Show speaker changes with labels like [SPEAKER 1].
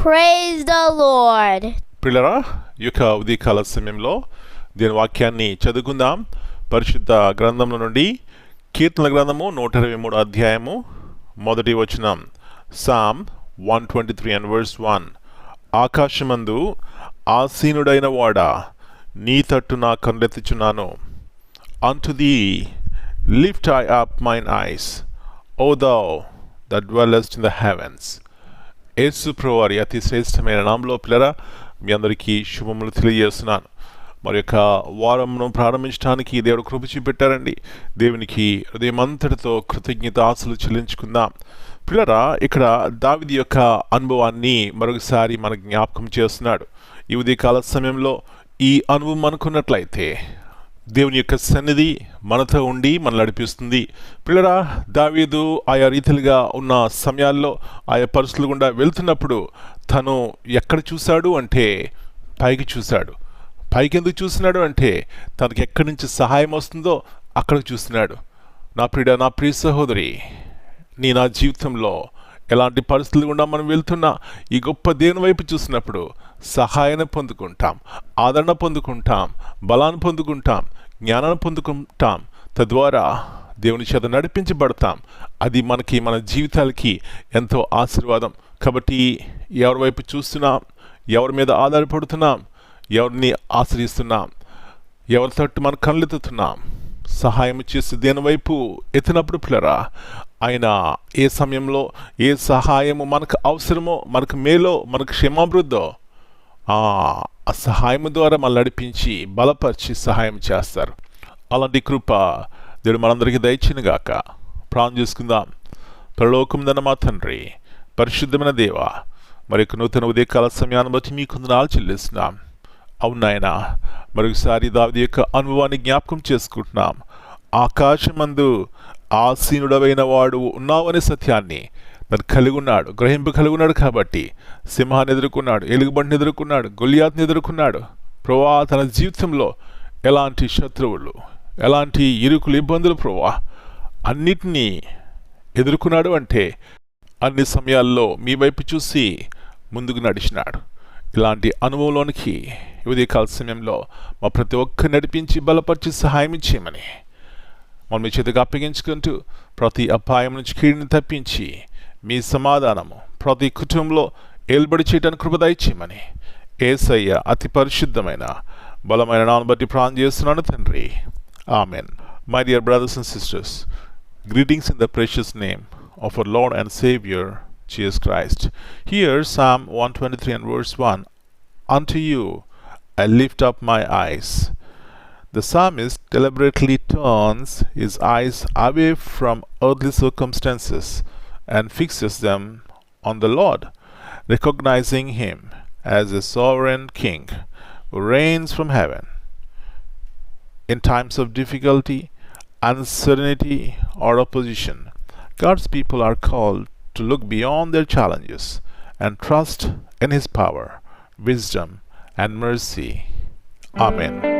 [SPEAKER 1] Praise the Lord.
[SPEAKER 2] పిల్లరా ఈ యొక్క ఉదయకాల సమయంలో దీని వాక్యాన్ని చదువుకుందాం. పరిశుద్ధ గ్రంథంలో నుండి కీర్తనల గ్రంథము 123 అధ్యాయము మొదటి వచనం. Psalm 123 and verse 1. ఆకాశమందు ఆసీనుడైన వాడా, నీ తట్టు నా కన్నులెత్తుచున్నాను. Unto thee lift I up mine eyes, O thou that dwellest in the heavens. యేసు ప్రభువారి అతి శ్రేష్టమైన నామములో పిల్లరా మీ అందరికీ శుభములు తెలియజేస్తున్నాను. మరి యొక్క వారంను ప్రారంభించడానికి దేవుడు కృప చూపెట్టారండి. దేవునికి హృదయమంతటితో కృతజ్ఞతాస్తులు చెల్లించుకుందాం. పిల్లరా, ఇక్కడ దావీదు యొక్క అనుభవాన్ని మరొకసారి మనకు జ్ఞాపకం చేస్తున్నాడు. ఈ ఉదయకాల సమయంలో ఈ అనుభవం అనుకున్నట్లయితే దేవుని యొక్క సన్నిధి మనతో ఉండి మనల్ని నడిపిస్తుంది. పిల్లరా, దావీదు ఆయా రీతిలుగా ఉన్న సమయాల్లో ఆయా పరిస్థితులు గుండా వెళ్తున్నప్పుడు తను ఎక్కడ చూశాడు అంటే పైకి చూశాడు. పైకి ఎందుకు చూస్తున్నాడు అంటే తనకి ఎక్కడి నుంచి సహాయం వస్తుందో అక్కడికి చూస్తున్నాడు. నా ప్రియ సహోదరి, నా జీవితంలో ఎలాంటి పరిస్థితులు గుండా మనం వెళ్తున్నా ఈ గొప్ప దేవుని వైపు చూసినప్పుడు సహాయాన్ని పొందుకుంటాం, ఆదరణ పొందుకుంటాం, బలాన్ని పొందుకుంటాం, జ్ఞానాన్ని పొందుకుంటాం. తద్వారా దేవుని చేత నడిపించబడతాం. అది మనకి మన జీవితాలకి ఎంతో ఆశీర్వాదం. కాబట్టి ఎవరి వైపు చూస్తున్నాం, ఎవరి మీద ఆధారపడుతున్నాం, ఎవరిని ఆశ్రయిస్తున్నాం, ఎవరి తట్టు మన కళ్ళెత్తుతున్నాం, సహాయం చేసి దేని వైపు ఎత్తినప్పుడు పిల్లరా, ఆయన ఏ సమయంలో ఏ సహాయము మనకు అవసరమో, మనకు మేలో, మనకు క్షేమాభివృద్ధో ఆ సహాయం ద్వారా మనల్ని నడిపించి బలపరిచి సహాయం చేస్తారు. అలాంటి కృప దేవుడు మనందరికీ దయచేయునుగాక. ప్రార్థన చేసుకుందాం. పరలోకముందున్న మా తండ్రి, పరిశుద్ధమైన దేవ, మరి నూతన ఉదయకాల సమయాన్ని బట్టి మీకు వందనాలు చెల్లిస్తున్నాం. అవునాయన, మరొకసారి దావీదు యొక్క అనుభవాన్ని జ్ఞాపకం చేసుకుంటున్నాం. ఆకాశమందు ఆసీనుడవైన వాడు ఉన్నావనే సత్యాన్ని తను కలిగి ఉన్నాడు, గ్రహింపు కలిగి ఉన్నాడు. కాబట్టి సింహాన్ని ఎదుర్కొన్నాడు, ఎలుగుబంటిని ఎదుర్కొన్నాడు, గొలియాత్ని ఎదుర్కొన్నాడు. ప్రభువా, తన జీవితంలో ఎలాంటి శత్రువులు, ఎలాంటి ఇరుకులు, ఇబ్బందులు ప్రభువా అన్నిటినీ ఎదుర్కొన్నాడు. అంటే అన్ని సమయాల్లో మీ వైపు చూసి ముందుకు నడిచినాడు. ఇలాంటి అనుభవంలోనికి ఉదయకాల సమయంలో మా ప్రతి ఒక్కరు నడిపించి బలపరిచి సహాయం చేయమని మనం మీ చేతికి అప్పగించుకుంటూ ప్రతి అపాయం నుంచి కీడుని తప్పించి మీ సమాధానము ప్రతి కుటుంబంలో ఏల్బడి చేయడానికి కృప దయచేయమని యేసయ్య అతి పరిశుద్ధమైన బలమైన నామమును బట్టి ప్రార్థన చేస్తున్నాను తండ్రి. Amen. My dear brothers and sisters, greetings in the precious name of our Lord and Savior Jesus Christ. Here Psalm 123 and verse 1. Unto you I lift up my eyes. The psalmist deliberately turns his eyes away from earthly circumstances and fixes them on the Lord, recognizing him as a sovereign king who reigns from heaven. In times of difficulty, uncertainty, or opposition, God's people are called to look beyond their challenges and trust in his power, wisdom, and mercy. Amen.